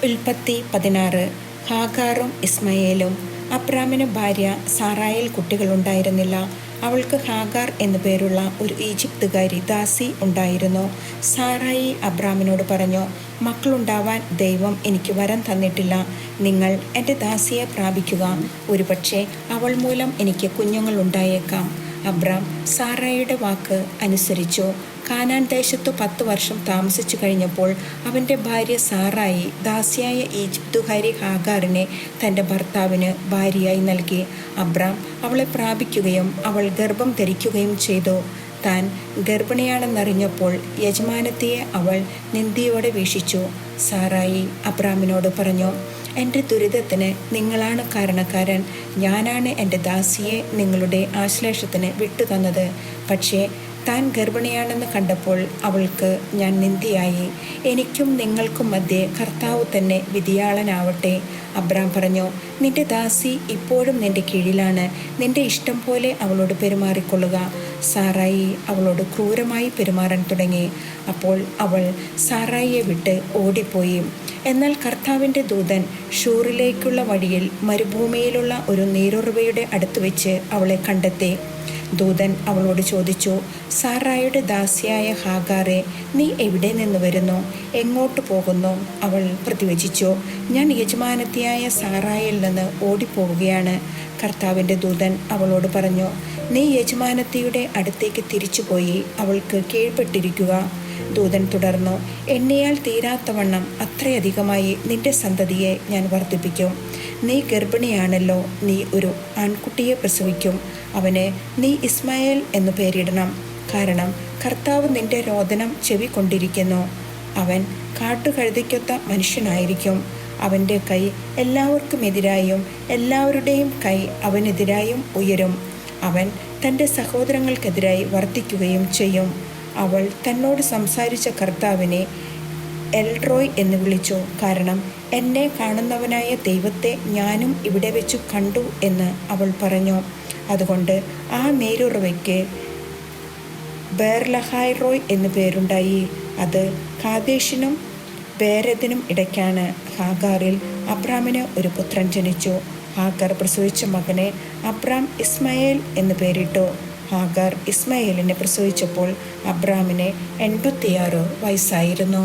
ഉൽപ്പത്തി 16. ഹാഗാറും ഇസ്മയേലും. അബ്രാമിന് ഭാര്യ സാറായിൽ കുട്ടികളുണ്ടായിരുന്നില്ല. അവൾക്ക് ഹാഗാർ എന്നു പേരുള്ള ഒരു ഈജിപ്തുകാരി ദാസി ഉണ്ടായിരുന്നു. സാറായി അബ്രാമിനോട് പറഞ്ഞു, മക്കളുണ്ടാവാൻ ദൈവം എനിക്ക് വരം തന്നിട്ടില്ല. നിങ്ങൾ എൻ്റെ ദാസിയെ പ്രാപിക്കുക. ഒരുപക്ഷെ അവൾ മൂലം എനിക്ക് കുഞ്ഞുങ്ങൾ ഉണ്ടായേക്കാം. അബ്രാം സാറായിയുടെ വാക്ക് അനുസരിച്ചു. കാനാൻ ദേശത്തു 10 വർഷം താമസിച്ചു കഴിഞ്ഞപ്പോൾ അവൻ്റെ ഭാര്യ സാറായി ദാസിയായ ഈജിപ്തുകാരി ഹാഗാറിനെ തൻ്റെ ഭർത്താവിന് ഭാര്യയായി നൽകി. അബ്രാം അവളെ പ്രാപിക്കുകയും അവൾ ഗർഭം ധരിക്കുകയും ചെയ്തു. താൻ ഗർഭിണിയാണെന്നറിഞ്ഞപ്പോൾ യജമാനത്തിയെ അവൾ നിന്ദയോടെ വീക്ഷിച്ചു. സാറായി അബ്രാമിനോട് പറഞ്ഞു, എൻ്റെ ദുരിതത്തിന് നിങ്ങളാണ് കാരണക്കാരൻ. ഞാനാണ് എൻ്റെ ദാസിയെ നിങ്ങളുടെ ആശ്ലേഷത്തിന് വിട്ടുതന്നത്. പക്ഷേ താൻ ഗർഭിണിയാണെന്ന് കണ്ടപ്പോൾ അവൾക്ക് ഞാൻ നിന്ദയായി. എനിക്കും നിങ്ങൾക്കും മധ്യേ കർത്താവ് തന്നെ വിധിയാളനാവട്ടെ. അബ്രാം പറഞ്ഞു, നിന്റെ ദാസി ഇപ്പോഴും നിന്റെ കീഴിലാണ്. നിന്റെ ഇഷ്ടം പോലെ അവളോട് പെരുമാറിക്കൊള്ളുക. സാറായി അവളോട് ക്രൂരമായി പെരുമാറാൻ തുടങ്ങി. അപ്പോൾ അവൾ സാറായിയെ വിട്ട് ഓടിപ്പോയി. എന്നാൽ കർത്താവിൻ്റെ ദൂതൻ ഷൂറിലേക്കുള്ള വഴിയിൽ മരുഭൂമിയിലുള്ള ഒരു നീരുറവയുടെ അടുത്ത് വെച്ച് അവളെ കണ്ടെത്തി. ദൂതൻ അവളോട് ചോദിച്ചു, സാറായുടെ ദാസിയായ ഹാഗാറെ, നീ എവിടെ നിന്ന് വരുന്നു? എങ്ങോട്ട് പോകുന്നു? അവൾ പ്രതിവചിച്ചു, ഞാൻ യജമാനത്തിയായ സാറായിൽ നിന്ന് ഓടിപ്പോവുകയാണ്. കർത്താവിൻ്റെ ദൂതൻ അവളോട് പറഞ്ഞു, നീ യജമാനത്തിയുടെ അടുത്തേക്ക് തിരിച്ചുപോയി അവൾക്ക് കീഴ്പ്പെട്ടിരിക്കുക. ദൂതൻ തുടർന്നു, എണ്ണിയാൽ തീരാത്തവണ്ണം അത്രയധികമായി നിന്റെ സന്തതിയെ ഞാൻ വർദ്ധിപ്പിക്കും. നീ ഗർഭിണിയാണല്ലോ, നീ ഒരു ആൺകുട്ടിയെ പ്രസവിക്കും. അവന് നീ ഇസ്മായേൽ എന്നു പേരിടണം. കാരണം കർത്താവ് നിന്റെ രോദനം ചെവിക്കൊണ്ടിരിക്കുന്നു. അവൻ കാട്ടുകഴുതിക്കൊത്ത മനുഷ്യനായിരിക്കും. അവൻ്റെ കൈ എല്ലാവർക്കുമെതിരായും എല്ലാവരുടെയും കൈ അവനെതിരായും ഉയരും. അവൻ തൻ്റെ സഹോദരങ്ങൾക്കെതിരായി വർദ്ധിക്കുകയും ചെയ്യും. അവൾ തന്നോട് സംസാരിച്ച കർത്താവിനെ എൽറോയ് എന്ന് വിളിച്ചു. കാരണം എന്നെ കാണുന്നവനായ ദൈവത്തെ ഞാനും ഇവിടെ വെച്ചു കണ്ടു എന്ന് അവൾ പറഞ്ഞു. അതുകൊണ്ട് ആ നീരുറവയ്ക്ക് ബേർലഹായ്റോയ് എന്നു പേരുണ്ടായി. അത് കാദേശിനും ബേരദിനും ഇടയ്ക്കാണ്. ഹാഗാറിൽ അബ്രാമിന് ഒരു പുത്രൻ ജനിച്ചു. ഹാഗാർ പ്രസവിച്ച മകനെ അബ്രാം ഇസ്മയേൽ എന്ന് പേരിട്ടു. ഹാഗാർ ഇസ്മയേലിനെ പ്രസവിച്ചപ്പോൾ അബ്രാമിന് 86 വയസ്സായിരുന്നു.